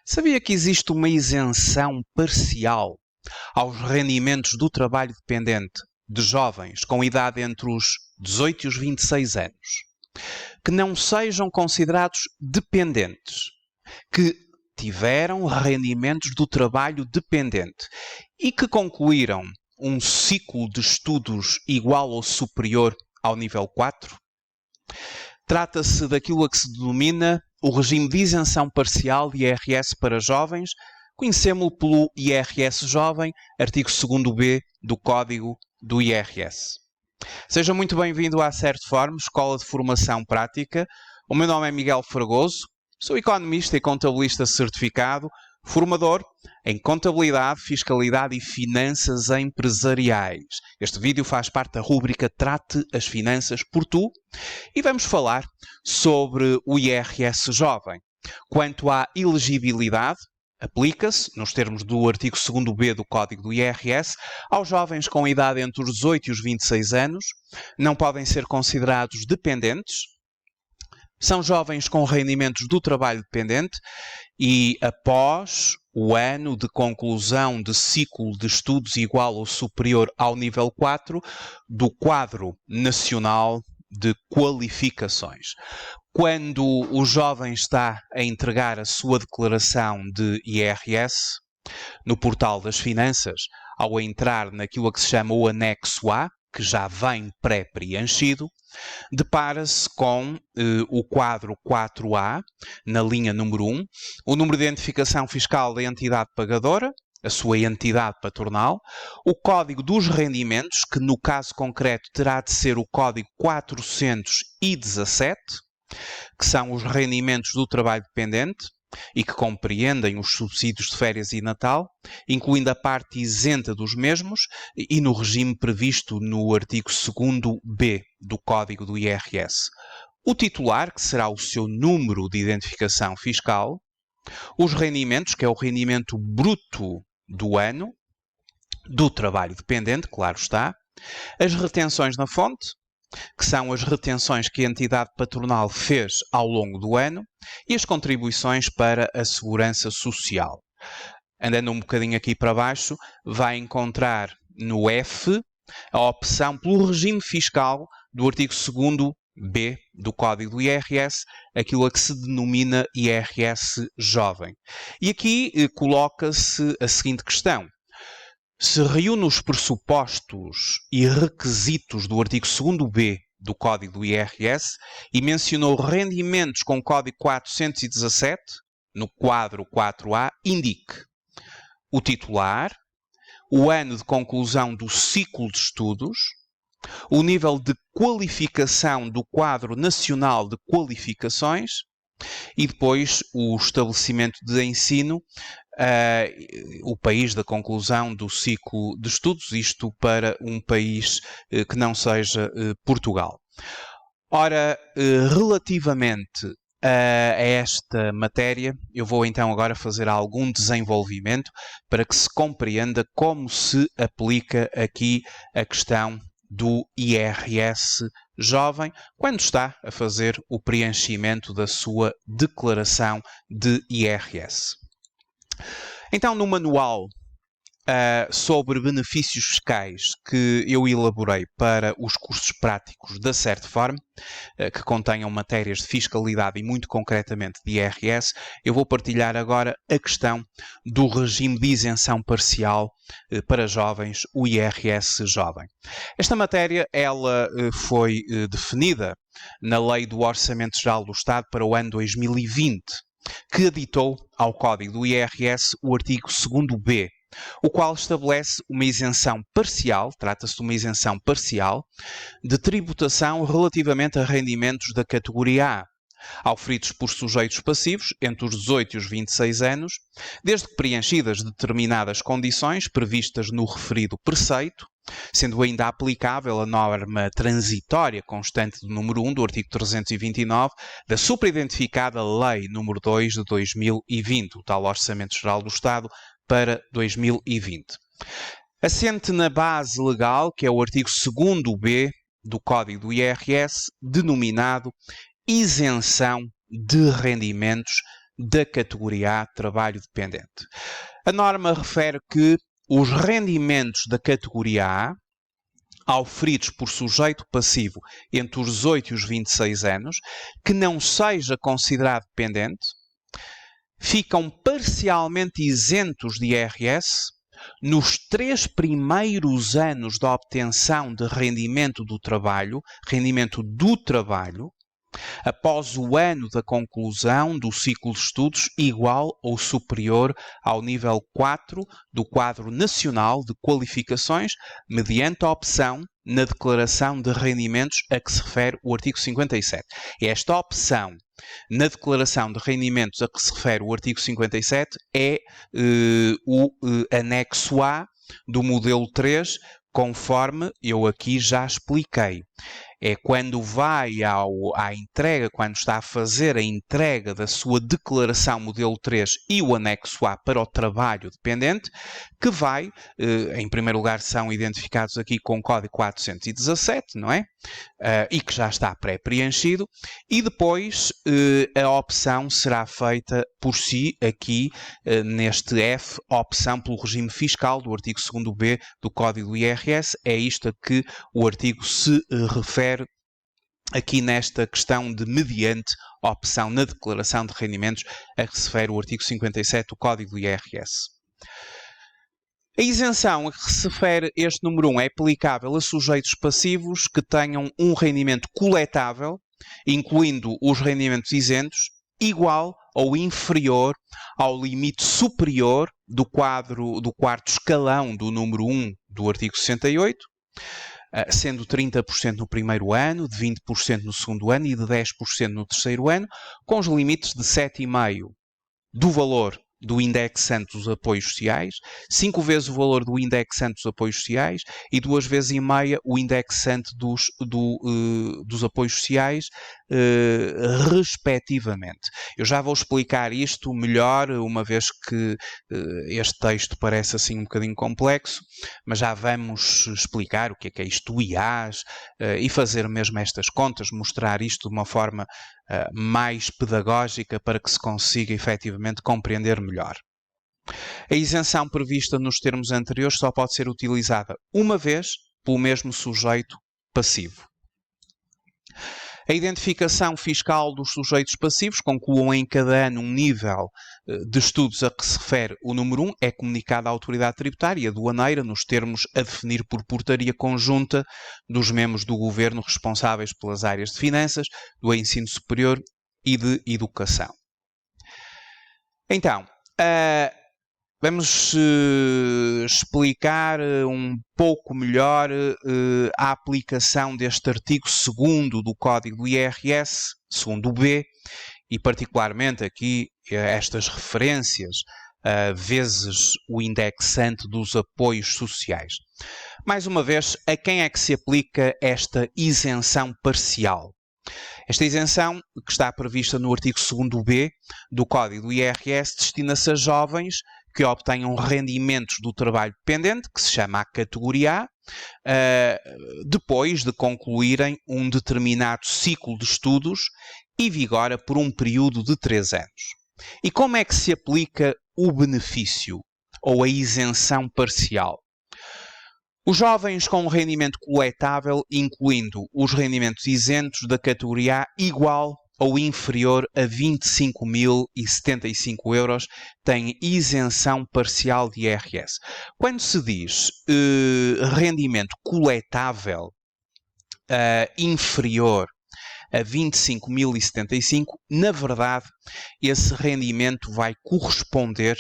Sabia que existe uma isenção parcial aos rendimentos do trabalho dependente de jovens com idade entre os 18 e os 26 anos, que não sejam considerados dependentes, que tiveram rendimentos do trabalho dependente e que concluíram um ciclo de estudos igual ou superior ao nível 4? Trata-se daquilo a que se denomina o regime de isenção parcial de IRS para jovens, conhecemos-lo pelo IRS Jovem, artigo 2º-B do Código do IRS. Seja muito bem-vindo à Certform, Escola de Formação Prática. O meu nome é Miguel Fragoso, sou economista e contabilista certificado, formador em Contabilidade, Fiscalidade e Finanças Empresariais. Este vídeo faz parte da rúbrica Trate as Finanças por Tu e vamos falar sobre o IRS Jovem. Quanto à elegibilidade, aplica-se, nos termos do artigo 2º-B do Código do IRS, aos jovens com idade entre os 18 e os 26 anos, não podem ser considerados dependentes, são jovens com rendimentos do trabalho dependente e, após o ano de conclusão de ciclo de estudos igual ou superior ao nível 4 do Quadro Nacional de Qualificações. Quando o jovem está a entregar a sua declaração de IRS no portal das finanças, ao entrar naquilo que se chama o anexo A, que já vem pré-preenchido, depara-se com o quadro 4A, na linha número 1, o número de identificação fiscal da entidade pagadora, a sua entidade patronal, o código dos rendimentos, que no caso concreto terá de ser o código 417, que são os rendimentos do trabalho dependente e que compreendem os subsídios de férias e Natal, incluindo a parte isenta dos mesmos e no regime previsto no artigo 2º-B do Código do IRS. O titular, que será o seu número de identificação fiscal, os rendimentos, que é o rendimento bruto do ano, do trabalho dependente, claro está, as retenções na fonte, que são as retenções que a entidade patronal fez ao longo do ano, e as contribuições para a segurança social. Andando um bocadinho aqui para baixo, vai encontrar no F a opção pelo regime fiscal do artigo 2º-B do Código do IRS, aquilo a que se denomina IRS Jovem. E aqui coloca-se a seguinte questão. Se reúne os pressupostos e requisitos do artigo 2º-B do Código do IRS e mencionou rendimentos com código 417, no quadro 4A, indique o titular, o ano de conclusão do ciclo de estudos, o nível de qualificação do quadro nacional de qualificações e depois o estabelecimento de ensino, o país da conclusão do ciclo de estudos, isto para um país que não seja Portugal. Ora, relativamente a esta matéria, eu vou então agora fazer algum desenvolvimento para que se compreenda como se aplica aqui a questão do IRS Jovem quando está a fazer o preenchimento da sua declaração de IRS. Então, no manual sobre benefícios fiscais que eu elaborei para os cursos práticos da Certform, que contenham matérias de fiscalidade e muito concretamente de IRS, eu vou partilhar agora a questão do regime de isenção parcial para jovens, o IRS Jovem. Esta matéria ela foi definida na Lei do Orçamento Geral do Estado para o ano 2020, que aditou ao Código do IRS o artigo 2º-B, o qual estabelece uma isenção parcial, trata-se de uma isenção parcial, de tributação relativamente a rendimentos da categoria A, auferidos por sujeitos passivos entre os 18 e os 26 anos, desde que preenchidas determinadas condições previstas no referido preceito, sendo ainda aplicável a norma transitória constante do número 1 do artigo 329 da superidentificada Lei número 2 de 2020, o tal Orçamento Geral do Estado para 2020. Assente na base legal, que é o artigo 2º-B do Código do IRS, denominado isenção de rendimentos da categoria A, trabalho dependente. A norma refere que os rendimentos da categoria A, auferidos por sujeito passivo entre os 18 e os 26 anos, que não seja considerado dependente, ficam parcialmente isentos de IRS nos 3 primeiros anos da obtenção de rendimento do trabalho, após o ano da conclusão do ciclo de estudos igual ou superior ao nível 4 do Quadro Nacional de Qualificações, mediante a opção na declaração de rendimentos a que se refere o artigo 57. Esta opção na declaração de rendimentos a que se refere o artigo 57 é o anexo A do modelo 3, conforme eu aqui já expliquei. É quando vai à entrega, quando está a fazer a entrega da sua declaração modelo 3 e o anexo A para o trabalho dependente, que vai, em primeiro lugar, são identificados aqui com o código 417, não é? E que já está pré-preenchido, e depois a opção será feita por si aqui neste F, opção pelo regime fiscal do artigo 2º-B do Código do IRS. É isto a que o artigo se refere aqui nesta questão de mediante opção na declaração de rendimentos a que se refere o artigo 57 do Código do IRS. A isenção a que se refere este número 1 é aplicável a sujeitos passivos que tenham um rendimento coletável, incluindo os rendimentos isentos, igual ou inferior ao limite superior do quarto escalão do número 1 do artigo 68, sendo 30% no primeiro ano, de 20% no segundo ano e de 10% no terceiro ano, com os limites de 7,5% do valor do indexante dos apoios sociais, 5 vezes o valor do indexante dos apoios sociais e 2,5 vezes o indexante dos apoios sociais, respectivamente. Eu já vou explicar isto melhor, uma vez que este texto parece assim um bocadinho complexo, mas já vamos explicar o que é isto do IAS e fazer mesmo estas contas, mostrar isto de uma forma mais pedagógica para que se consiga efetivamente compreender melhor. A isenção prevista nos termos anteriores só pode ser utilizada uma vez pelo mesmo sujeito passivo. A identificação fiscal dos sujeitos passivos, concluam em cada ano um nível de estudos a que se refere o número 1, é comunicado à autoridade tributária e aduaneira nos termos a definir por portaria conjunta dos membros do Governo responsáveis pelas áreas de finanças, do ensino superior e de educação. Então, vamos explicar um pouco melhor a aplicação deste artigo 2º do Código do IRS, 2º-B, e particularmente aqui estas referências vezes o indexante dos apoios sociais. Mais uma vez, a quem é que se aplica esta isenção parcial? Esta isenção, que está prevista no artigo 2º-B do Código do IRS, destina-se a jovens que obtenham rendimentos do trabalho dependente, que se chama a categoria A, depois de concluírem um determinado ciclo de estudos e vigora por um período de 3 anos. E como é que se aplica o benefício ou a isenção parcial? Os jovens com rendimento coletável, incluindo os rendimentos isentos da categoria A, igual ou inferior a 25.075 euros, têm isenção parcial de IRS. Quando se diz rendimento coletável inferior a 25.075, na verdade, esse rendimento vai corresponder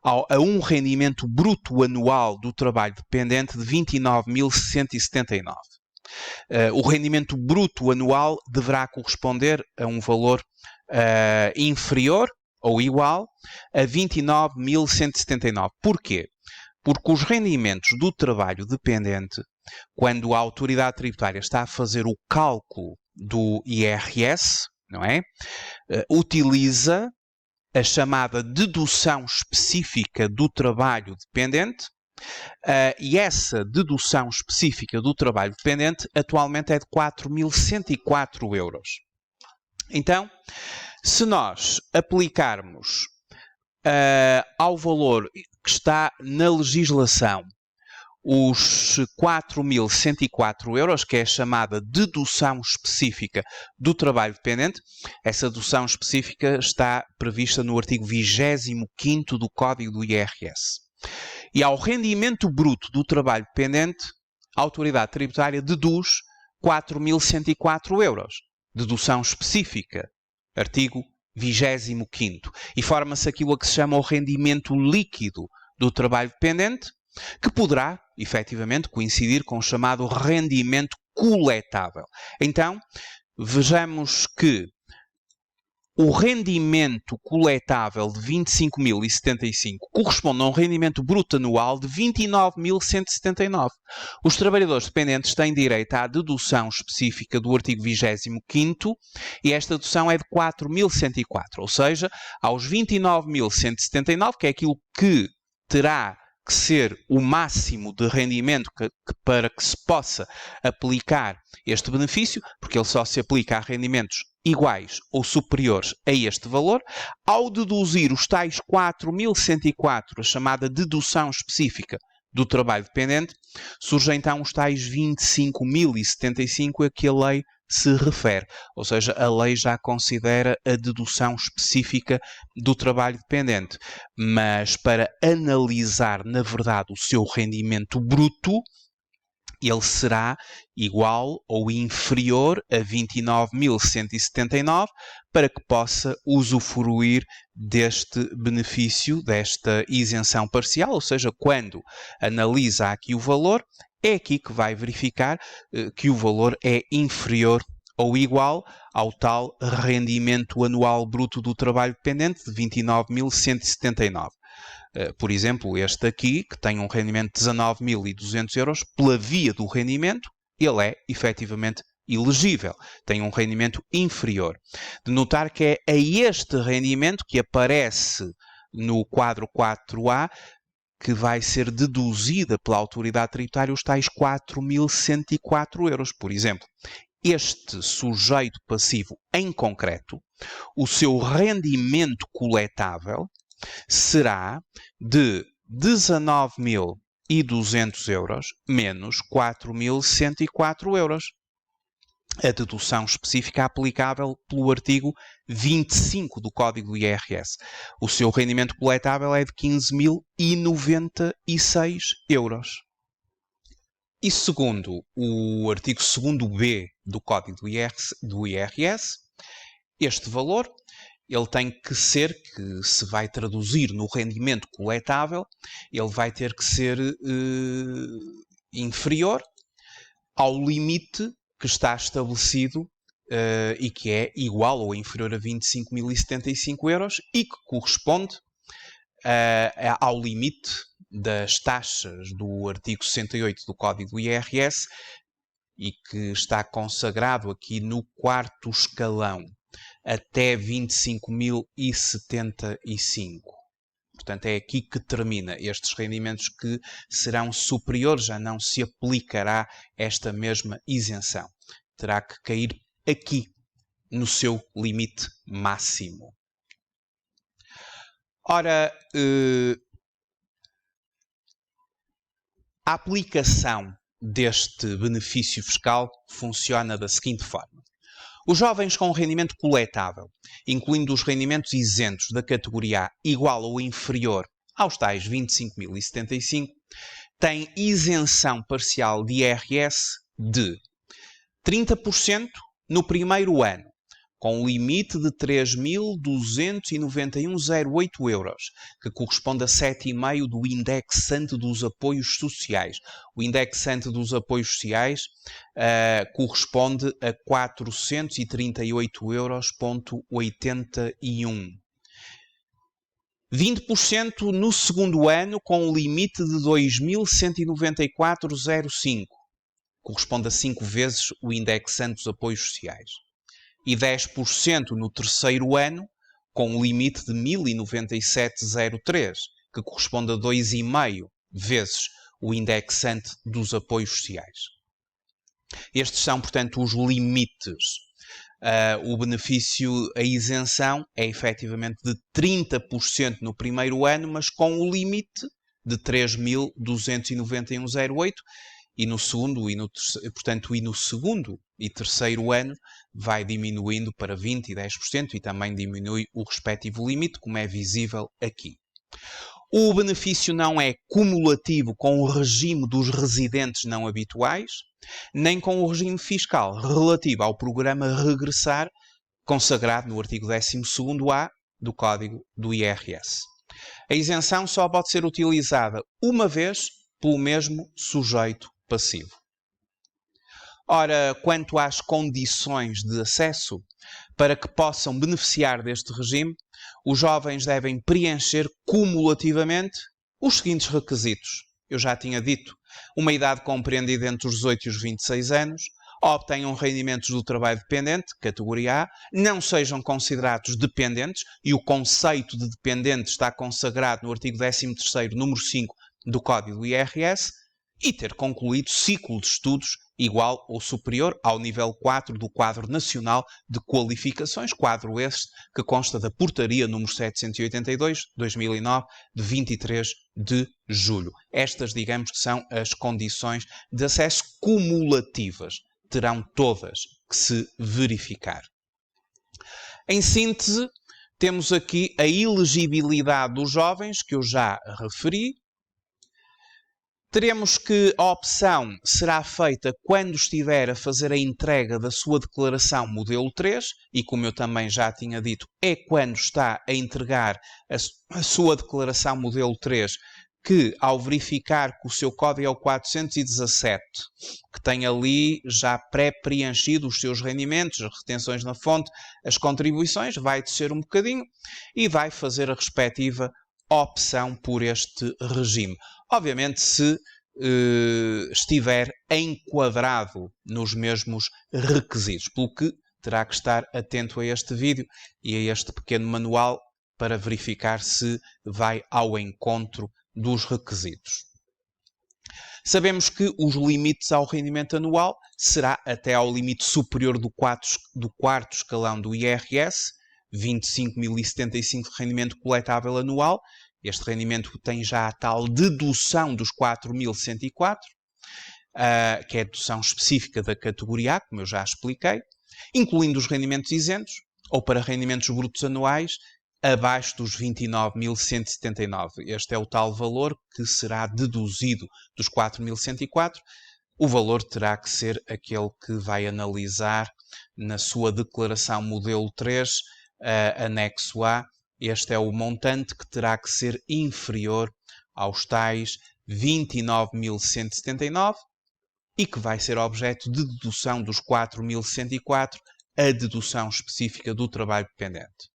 a um rendimento bruto anual do trabalho dependente de 29.179. O rendimento bruto anual deverá corresponder a um valor inferior ou igual a 29.179. Porquê? Porque os rendimentos do trabalho dependente, quando a autoridade tributária está a fazer o cálculo do IRS, não é? Utiliza a chamada dedução específica do trabalho dependente, e essa dedução específica do trabalho dependente atualmente é de 4.104 euros. Então, Se nós aplicarmos ao valor que está na legislação os 4.104 euros, que é a chamada dedução específica do trabalho dependente, essa dedução específica está prevista no artigo 25º do Código do IRS. E ao rendimento bruto do trabalho dependente, a autoridade tributária deduz 4.104 euros. Dedução específica, artigo 25º. E forma-se aquilo a que se chama o rendimento líquido do trabalho dependente, que poderá, efetivamente, coincidir com o chamado rendimento coletável. Então, vejamos que o rendimento coletável de 25.075 corresponde a um rendimento bruto anual de 29.179. Os trabalhadores dependentes têm direito à dedução específica do artigo 25º e esta dedução é de 4.104, ou seja, aos 29.179, que é aquilo que terá que ser o máximo de rendimento para que se possa aplicar este benefício, porque ele só se aplica a rendimentos iguais ou superiores a este valor. Ao deduzir os tais 4.104, a chamada dedução específica do trabalho dependente, surgem então os tais 25.075 a que a lei se refere. Ou seja, a lei já considera a dedução específica do trabalho dependente. Mas para analisar, na verdade, o seu rendimento bruto, ele será igual ou inferior a 29.179 para que possa usufruir deste benefício, desta isenção parcial, ou seja, quando analisa aqui o valor, é aqui que vai verificar que o valor é inferior ou igual ao tal rendimento anual bruto do trabalho dependente de 29.179. Por exemplo, este aqui, que tem um rendimento de 19.200 euros, pela via do rendimento, ele é efetivamente elegível, tem um rendimento inferior. De notar que é a este rendimento que aparece no quadro 4A que vai ser deduzida pela autoridade tributária os tais 4.104 euros. Por exemplo, este sujeito passivo em concreto, o seu rendimento coletável será de 19.200 euros menos 4.104 euros. A dedução específica aplicável pelo artigo 25 do Código do IRS. O seu rendimento coletável é de 15.096 euros. E segundo o artigo 2º-B do Código do IRS, este valor ele tem que ser, que se vai traduzir no rendimento coletável, ele vai ter que ser inferior ao limite que está estabelecido e que é igual ou inferior a 25.075 euros e que corresponde ao limite das taxas do artigo 68 do Código do IRS e que está consagrado aqui no 4º escalão até 25.075. Portanto, é aqui que termina estes rendimentos que serão superiores, já não se aplicará esta mesma isenção. Terá que cair aqui, no seu limite máximo. Ora, a aplicação deste benefício fiscal funciona da seguinte forma. Os jovens com rendimento coletável, incluindo os rendimentos isentos da categoria A igual ou inferior aos tais 25.075, têm isenção parcial de IRS de 30% no primeiro ano, com um limite de 3.291,08 euros, que corresponde a 7,5% do indexante dos apoios sociais. O indexante dos apoios sociais corresponde a 438,81 euros. 20% no segundo ano, com um limite de 2.194,05, corresponde a 5 vezes o indexante dos apoios sociais. E 10% no terceiro ano, com um limite de 1.097,03, que corresponde a 2,5 vezes o indexante dos apoios sociais. Estes são, portanto, os limites o benefício, a isenção é efetivamente de 30% no primeiro ano, mas com o limite de 3.291,08 e no segundo e no segundo e terceiro ano vai diminuindo para 20% e 10% e também diminui o respectivo limite, como é visível aqui. O benefício não é cumulativo com o regime dos residentes não habituais, nem com o regime fiscal relativo ao programa Regressar, consagrado no artigo 12º-A do Código do IRS. A isenção só pode ser utilizada uma vez pelo mesmo sujeito passivo. Ora, quanto às condições de acesso, para que possam beneficiar deste regime, os jovens devem preencher cumulativamente os seguintes requisitos. Eu já tinha dito, uma idade compreendida entre os 18 e os 26 anos, obtenham rendimentos do trabalho dependente, categoria A, não sejam considerados dependentes, e o conceito de dependente está consagrado no artigo 13º, número 5 do Código do IRS, e ter concluído ciclo de estudos igual ou superior ao nível 4 do Quadro Nacional de Qualificações, quadro este que consta da Portaria número 782/2009, de 23 de julho. Estas, digamos que são as condições de acesso cumulativas. Terão todas que se verificar. Em síntese, temos aqui a elegibilidade dos jovens, que eu já referi. Teremos que a opção será feita quando estiver a fazer a entrega da sua declaração modelo 3, e como eu também já tinha dito, é quando está a entregar a sua declaração modelo 3 que, ao verificar que o seu código é o 417, que tem ali já pré-preenchido os seus rendimentos, as retenções na fonte, as contribuições, vai descer um bocadinho e vai fazer a respectiva opção por este regime. Obviamente, se estiver enquadrado nos mesmos requisitos, pelo que terá que estar atento a este vídeo e a este pequeno manual para verificar se vai ao encontro dos requisitos. Sabemos que os limites ao rendimento anual será até ao limite superior do quarto escalão do IRS, 25.075 de rendimento coletável anual. Este rendimento tem já a tal dedução dos 4.104, que é a dedução específica da categoria A, como eu já expliquei, incluindo os rendimentos isentos, ou para rendimentos brutos anuais, abaixo dos 29.179. Este é o tal valor que será deduzido dos 4.104. O valor terá que ser aquele que vai analisar na sua declaração modelo 3, anexo A. Este é o montante que terá que ser inferior aos tais 29.179 e que vai ser objeto de dedução dos 4.104, a dedução específica do trabalho dependente.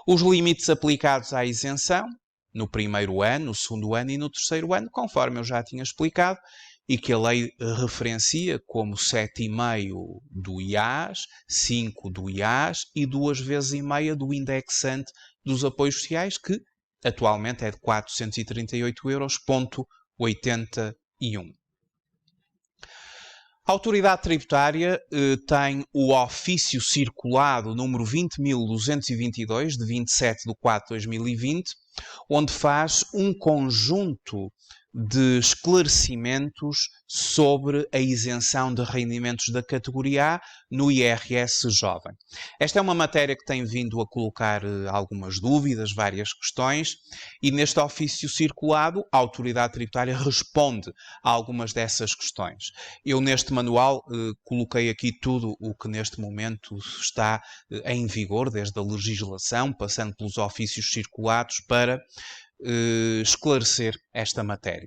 Os limites aplicados à isenção, no primeiro ano, no segundo ano e no terceiro ano, conforme eu já tinha explicado, e que a lei referencia como 7,5 do IAS, 5 do IAS e 2,5 vezes do indexante dos apoios sociais, que atualmente é de 438,81 €. A autoridade tributária tem o ofício circulado número 20.222, de 27/4/2020, onde faz um conjunto de esclarecimentos sobre a isenção de rendimentos da categoria A no IRS jovem. Esta é uma matéria que tem vindo a colocar algumas dúvidas, várias questões, e neste ofício circulado a autoridade tributária responde a algumas dessas questões. Eu neste manual coloquei aqui tudo o que neste momento está em vigor, desde a legislação, passando pelos ofícios circulados, para esclarecer esta matéria.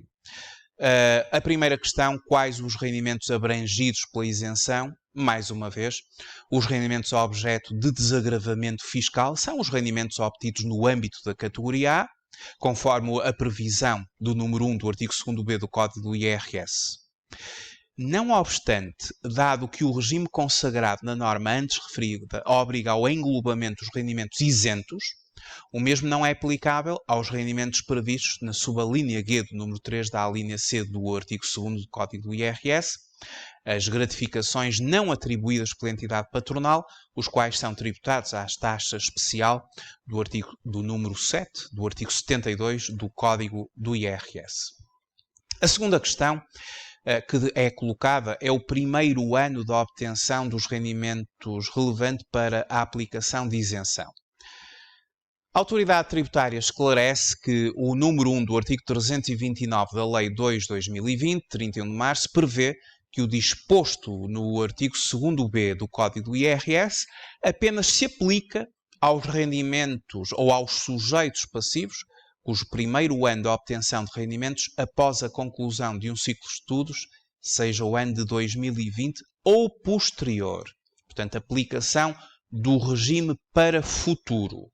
A primeira questão, quais os rendimentos abrangidos pela isenção? Mais uma vez, os rendimentos a objeto de desagravamento fiscal são os rendimentos obtidos no âmbito da categoria A, conforme a previsão do número 1 do artigo 2º-B do Código do IRS. Não obstante, dado que o regime consagrado na norma antes referida obriga ao englobamento dos rendimentos isentos, o mesmo não é aplicável aos rendimentos previstos na subalínea G do número 3 da alínea C do artigo 2º do Código do IRS, as gratificações não atribuídas pela entidade patronal, os quais são tributados à taxa especial do número 7, do artigo 72 do Código do IRS. A segunda questão que é colocada é o primeiro ano da obtenção dos rendimentos relevante para a aplicação de isenção. A autoridade tributária esclarece que o número 1 do artigo 329 da Lei 2/2020, 31 de março, prevê que o disposto no artigo 2º-B do Código do IRS apenas se aplica aos rendimentos ou aos sujeitos passivos cujo primeiro ano de obtenção de rendimentos após a conclusão de um ciclo de estudos, seja o ano de 2020 ou posterior. Portanto, aplicação do regime para futuro.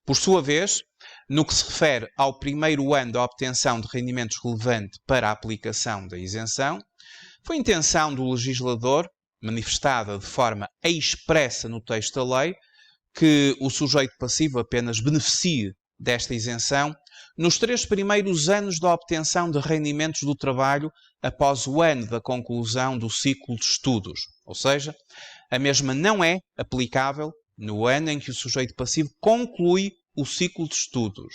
Por sua vez, no que se refere ao primeiro ano da obtenção de rendimentos relevante para a aplicação da isenção, foi intenção do legislador, manifestada de forma expressa no texto da lei, que o sujeito passivo apenas beneficie desta isenção nos 3 primeiros anos da obtenção de rendimentos do trabalho após o ano da conclusão do ciclo de estudos. Ou seja, a mesma não é aplicável no ano em que o sujeito passivo conclui o ciclo de estudos,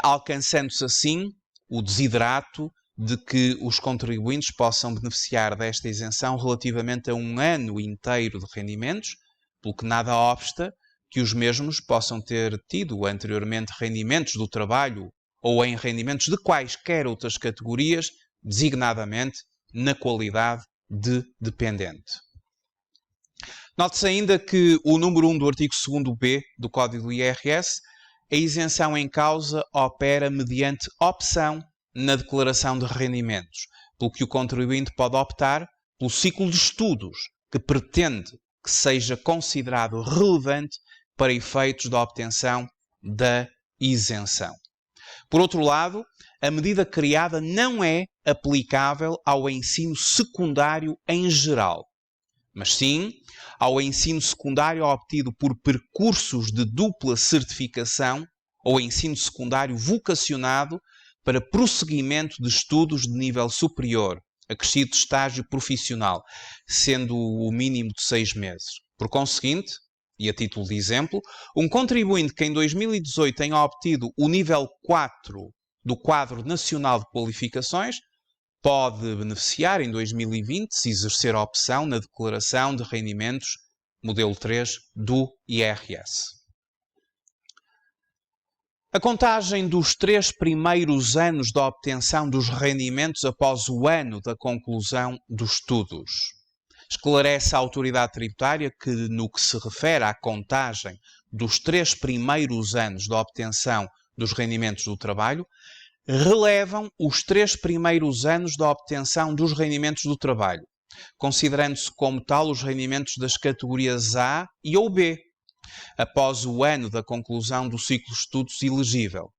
alcançando-se assim o desiderato de que os contribuintes possam beneficiar desta isenção relativamente a um ano inteiro de rendimentos, pelo que nada obsta que os mesmos possam ter tido anteriormente rendimentos do trabalho ou em rendimentos de quaisquer outras categorias, designadamente na qualidade de dependente. Note-se ainda que o número 1 do artigo 2º-B do Código do IRS, a isenção em causa opera mediante opção na declaração de rendimentos, pelo que o contribuinte pode optar pelo ciclo de estudos que pretende que seja considerado relevante para efeitos da obtenção da isenção. Por outro lado, a medida criada não é aplicável ao ensino secundário em geral, mas sim ao ensino secundário obtido por percursos de dupla certificação ou ensino secundário vocacionado para prosseguimento de estudos de nível superior, acrescido de estágio profissional, sendo o mínimo de 6 meses. Por conseguinte, e a título de exemplo, um contribuinte que em 2018 tenha obtido o nível 4 do Quadro Nacional de Qualificações pode beneficiar em 2020 se exercer a opção na declaração de rendimentos modelo 3 do IRS. A contagem dos 3 primeiros anos da obtenção dos rendimentos após o ano da conclusão dos estudos. Esclarece a autoridade tributária que, no que se refere à contagem dos 3 primeiros anos da obtenção dos rendimentos do trabalho, relevam os 3 primeiros anos da obtenção dos rendimentos do trabalho, considerando-se como tal os rendimentos das categorias A e ou B, após o ano da conclusão do ciclo de estudos elegível,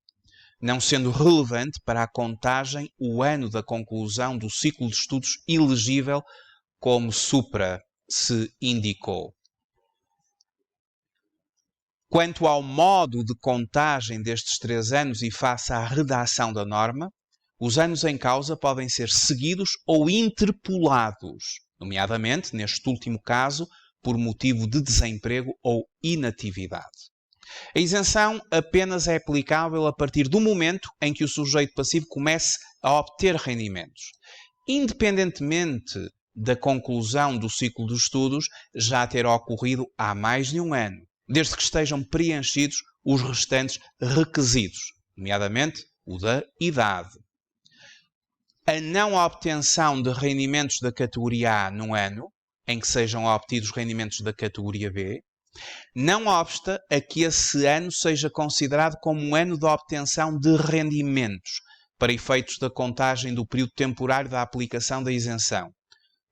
não sendo relevante para a contagem o ano da conclusão do ciclo de estudos elegível, como supra se indicou. Quanto ao modo de contagem destes 3 anos e face à redação da norma, os anos em causa podem ser seguidos ou interpolados, nomeadamente, neste último caso, por motivo de desemprego ou inatividade. A isenção apenas é aplicável a partir do momento em que o sujeito passivo comece a obter rendimentos, independentemente da conclusão do ciclo de estudos já ter ocorrido há mais de um ano, desde que estejam preenchidos os restantes requisitos, nomeadamente o da idade. A não obtenção de rendimentos da categoria A num ano, em que sejam obtidos rendimentos da categoria B, não obsta a que esse ano seja considerado como um ano de obtenção de rendimentos, para efeitos da contagem do período temporário da aplicação da isenção,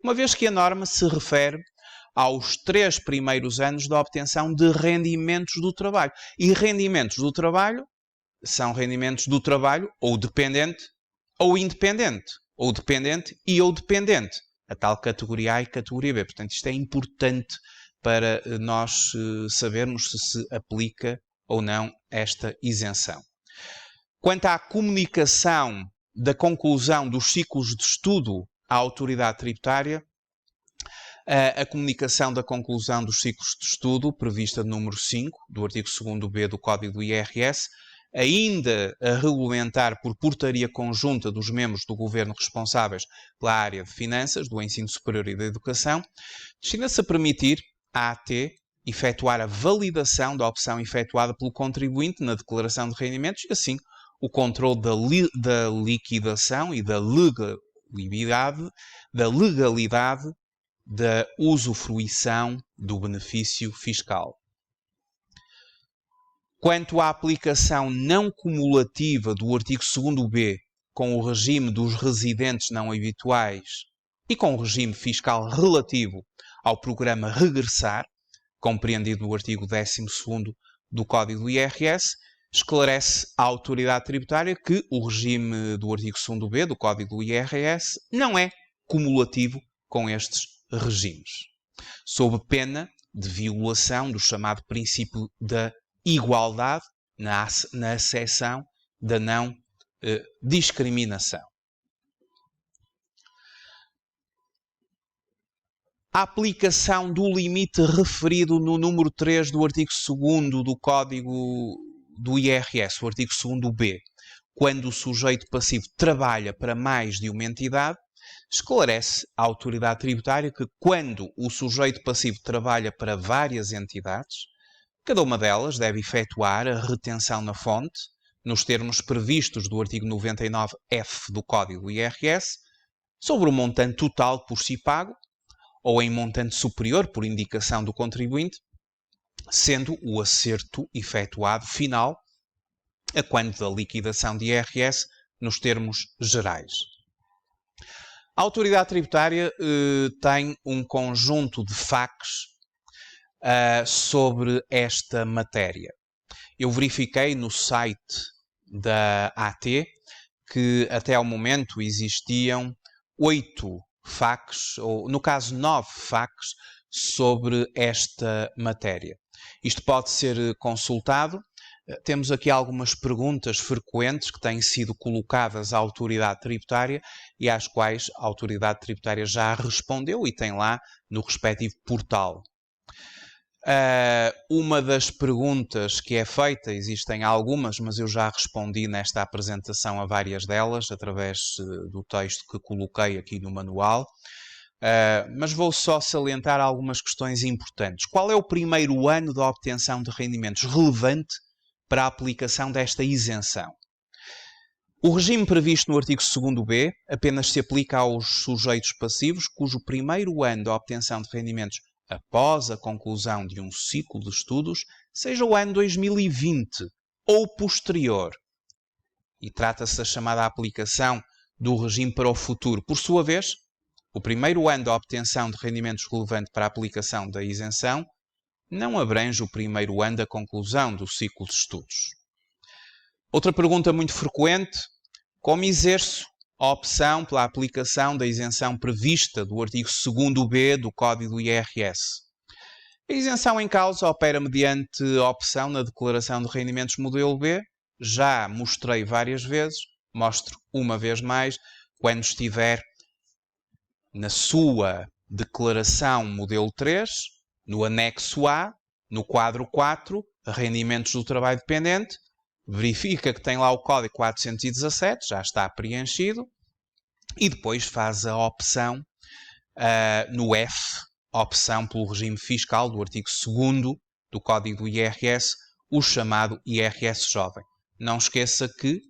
uma vez que a norma se refere aos 3 primeiros anos da obtenção de rendimentos do trabalho. E rendimentos do trabalho são rendimentos do trabalho ou dependente ou independente, ou dependente e ou dependente, a tal categoria A e categoria B. Portanto, isto é importante para nós sabermos se se aplica ou não esta isenção. Quanto à comunicação da conclusão dos ciclos de estudo à autoridade tributária a comunicação da conclusão dos ciclos de estudo, prevista no número 5 do artigo 2º-B do Código do IRS, ainda a regulamentar por portaria conjunta dos membros do Governo responsáveis pela área de finanças, do ensino superior e da educação, destina-se a permitir à AT efetuar a validação da opção efetuada pelo contribuinte na declaração de rendimentos e, assim, o controle da liquidação e da legalidade da usufruição do benefício fiscal. Quanto à aplicação não cumulativa do artigo 2º-B com o regime dos residentes não habituais e com o regime fiscal relativo ao programa Regressar, compreendido no artigo 12º do Código do IRS, esclarece à autoridade tributária que o regime do artigo 2º-B do Código do IRS não é cumulativo com estes regimes, sob pena de violação do chamado princípio da igualdade na acessão da não discriminação. A aplicação do limite referido no número 3 do artigo 2º do Código do IRS, o artigo 2º-B, quando o sujeito passivo trabalha para mais de uma entidade, esclarece à autoridade tributária que quando o sujeito passivo trabalha para várias entidades, cada uma delas deve efetuar a retenção na fonte, nos termos previstos do artigo 99-F do Código do IRS, sobre o montante total por si pago, ou em montante superior por indicação do contribuinte, sendo o acerto efetuado final a quando da liquidação de IRS nos termos gerais. A autoridade tributária tem um conjunto de factos sobre esta matéria. Eu verifiquei no site da AT que até ao momento existiam 8 factos, ou no caso 9 factos, sobre esta matéria. Isto pode ser consultado. Temos aqui algumas perguntas frequentes que têm sido colocadas à autoridade tributária e às quais a autoridade tributária já respondeu e tem lá no respectivo portal. Uma das perguntas que é feita, existem algumas, mas eu já respondi nesta apresentação a várias delas, através do texto que coloquei aqui no manual, mas vou só salientar algumas questões importantes. Qual é o primeiro ano da obtenção de rendimentos relevante para a aplicação desta isenção? O regime previsto no artigo 2º-B apenas se aplica aos sujeitos passivos cujo primeiro ano de obtenção de rendimentos após a conclusão de um ciclo de estudos seja o ano 2020 ou posterior. E trata-se da chamada aplicação do regime para o futuro. Por sua vez, o primeiro ano de obtenção de rendimentos relevante para a aplicação da isenção não abrange o primeiro ano da conclusão do ciclo de estudos. Outra pergunta muito frequente: como exerço a opção pela aplicação da isenção prevista do artigo 2º-B do Código do IRS? A isenção em causa opera mediante a opção na declaração de rendimentos modelo B. Já mostrei várias vezes, mostro uma vez mais, quando estiver na sua declaração modelo 3, no anexo A, no quadro 4, rendimentos do trabalho dependente, verifica que tem lá o código 417, já está preenchido, e depois faz a opção no F, opção pelo regime fiscal do artigo 2º do Código do IRS, o chamado IRS Jovem. Não esqueça que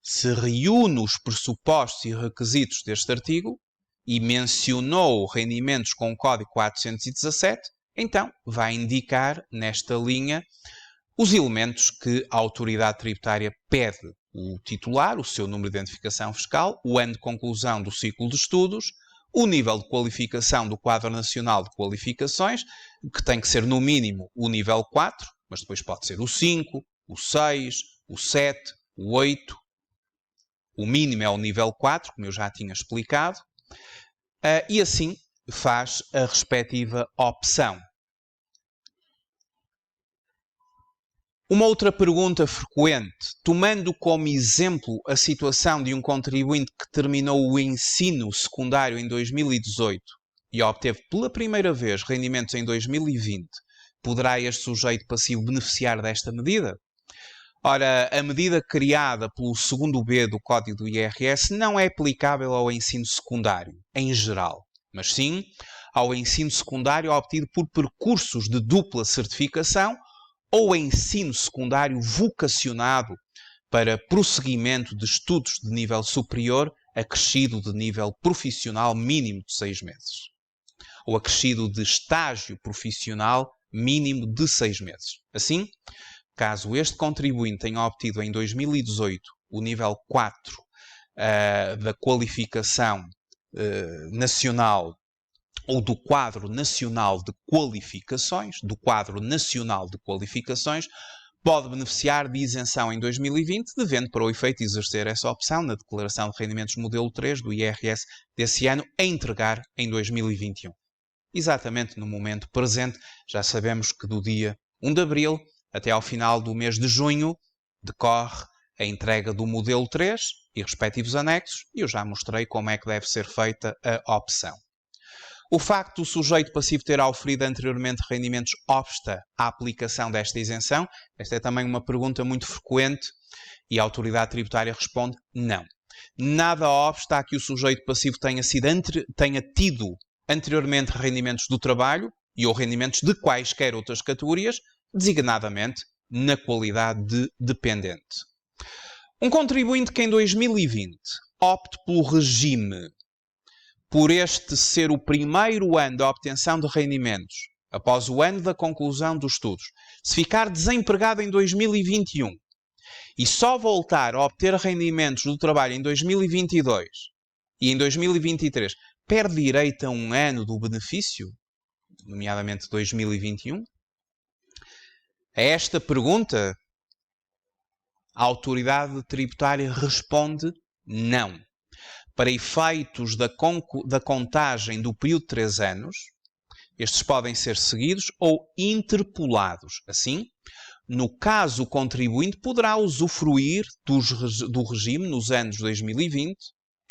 se reúne os pressupostos e requisitos deste artigo e mencionou rendimentos com o código 417, então vai indicar nesta linha os elementos que a autoridade tributária pede: o titular, o seu número de identificação fiscal, o ano de conclusão do ciclo de estudos, o nível de qualificação do quadro nacional de qualificações, que tem que ser no mínimo o nível 4, mas depois pode ser o 5, o 6, o 7, o 8. O mínimo é o nível 4, como eu já tinha explicado, e assim faz a respectiva opção. Uma outra pergunta frequente, tomando como exemplo a situação de um contribuinte que terminou o ensino secundário em 2018 e obteve pela primeira vez rendimentos em 2020, poderá este sujeito passivo beneficiar desta medida? Ora, a medida criada pelo segundo B do Código do IRS não é aplicável ao ensino secundário, em geral, mas sim ao ensino secundário obtido por percursos de dupla certificação ou ensino secundário vocacionado para prosseguimento de estudos de nível superior acrescido de nível profissional mínimo de 6 meses. Ou acrescido de estágio profissional mínimo de 6 meses. Assim, caso este contribuinte tenha obtido em 2018 o nível 4 da qualificação nacional ou do quadro nacional de qualificações, pode beneficiar de isenção em 2020, devendo para o efeito exercer essa opção na declaração de rendimentos modelo 3 do IRS desse ano a entregar em 2021. Exatamente no momento presente, já sabemos que do dia 1 de abril até ao final do mês de junho decorre a entrega do modelo 3 e respectivos anexos, e eu já mostrei como é que deve ser feita a opção. O facto do sujeito passivo ter auferido anteriormente rendimentos obsta à aplicação desta isenção? Esta é também uma pergunta muito frequente e a autoridade tributária responde não. Nada obsta a que o sujeito passivo tenha tido anteriormente rendimentos do trabalho e ou rendimentos de quaisquer outras categorias, designadamente na qualidade de dependente. Um contribuinte que em 2020 opte pelo regime por este ser o primeiro ano da obtenção de rendimentos, após o ano da conclusão dos estudos, se ficar desempregado em 2021 e só voltar a obter rendimentos do trabalho em 2022 e em 2023, perde direito a um ano do benefício, nomeadamente 2021? A esta pergunta, a autoridade tributária responde não. Para efeitos da contagem do período de 3 anos, estes podem ser seguidos ou interpolados. Assim, no caso o contribuinte poderá usufruir do regime nos anos 2020,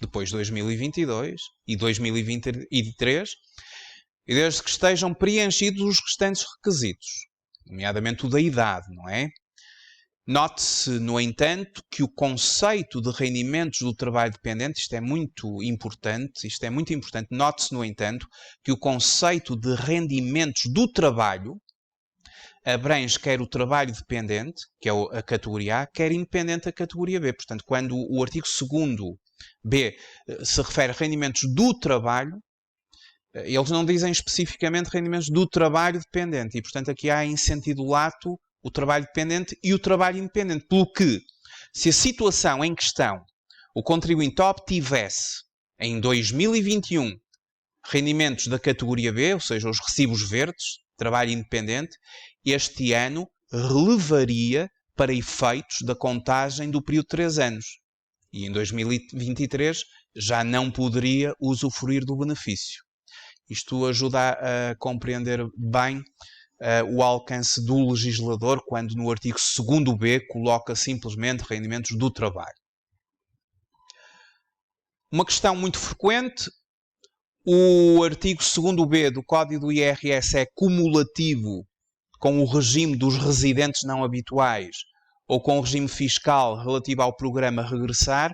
depois 2022 e 2023, e desde que estejam preenchidos os restantes requisitos, nomeadamente o da idade, não é? Note-se, no entanto, que o conceito de rendimentos do trabalho dependente, isto é muito importante, note-se, no entanto, que o conceito de rendimentos do trabalho abrange quer o trabalho dependente, que é a categoria A, quer independente a categoria B. Portanto, quando o artigo 2º B se refere a rendimentos do trabalho, eles não dizem especificamente rendimentos do trabalho dependente. E, portanto, aqui há em sentido lato o trabalho dependente e o trabalho independente. Pelo que, se a situação em questão o contribuinte obtivesse em 2021 rendimentos da categoria B, ou seja, os recibos verdes, trabalho independente, este ano relevaria para efeitos da contagem do período de 3 anos. E em 2023 já não poderia usufruir do benefício. Isto ajuda a compreender bem o alcance do legislador quando no artigo 2º B coloca simplesmente rendimentos do trabalho. Uma questão muito frequente, o artigo 2º B do Código do IRS é cumulativo com o regime dos residentes não habituais ou com o regime fiscal relativo ao programa Regressar?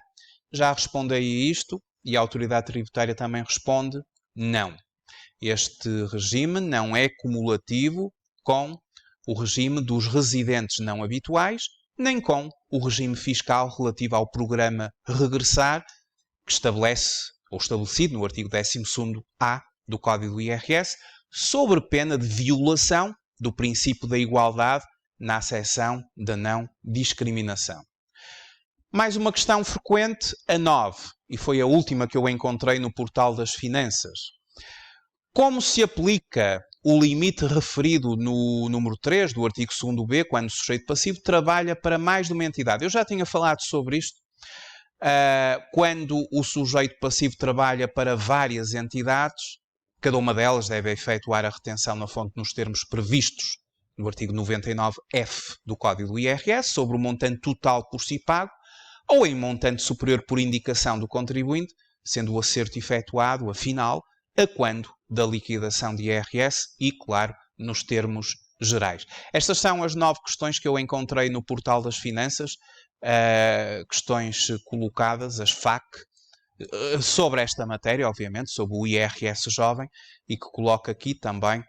Já respondei a isto e a autoridade tributária também responde não. Este regime não é cumulativo com o regime dos residentes não habituais, nem com o regime fiscal relativo ao programa Regressar, que estabelecido no artigo 12º-A do Código do IRS, sobre pena de violação do princípio da igualdade na seção da não discriminação. Mais uma questão frequente, a 9, e foi a última que eu encontrei no portal das finanças. Como se aplica o limite referido no número 3 do artigo 2º B, quando o sujeito passivo trabalha para mais de uma entidade? Eu já tinha falado sobre isto. Quando o sujeito passivo trabalha para várias entidades, cada uma delas deve efetuar a retenção na fonte nos termos previstos no artigo 99F do Código do IRS, sobre o montante total por si pago, ou em montante superior por indicação do contribuinte, sendo o acerto efetuado, afinal, a quando da liquidação de IRS e, claro, nos termos gerais. Estas são as 9 questões que eu encontrei no Portal das Finanças, questões colocadas, as FAQ, sobre esta matéria, obviamente, sobre o IRS jovem, e que coloco aqui também.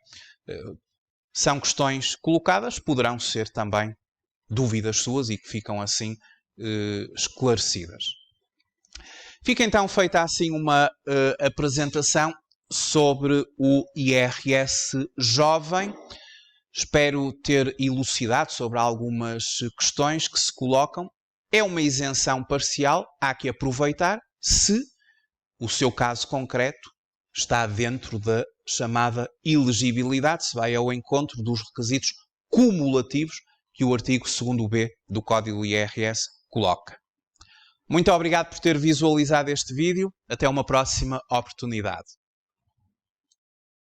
São questões colocadas, poderão ser também dúvidas suas e que ficam assim esclarecidas. Fica então feita assim uma apresentação sobre o IRS jovem. Espero ter elucidado sobre algumas questões que se colocam. É uma isenção parcial, há que aproveitar se o seu caso concreto está dentro da chamada elegibilidade, se vai ao encontro dos requisitos cumulativos que o artigo 2º-B do Código IRS coloca. Muito obrigado por ter visualizado este vídeo. Até uma próxima oportunidade.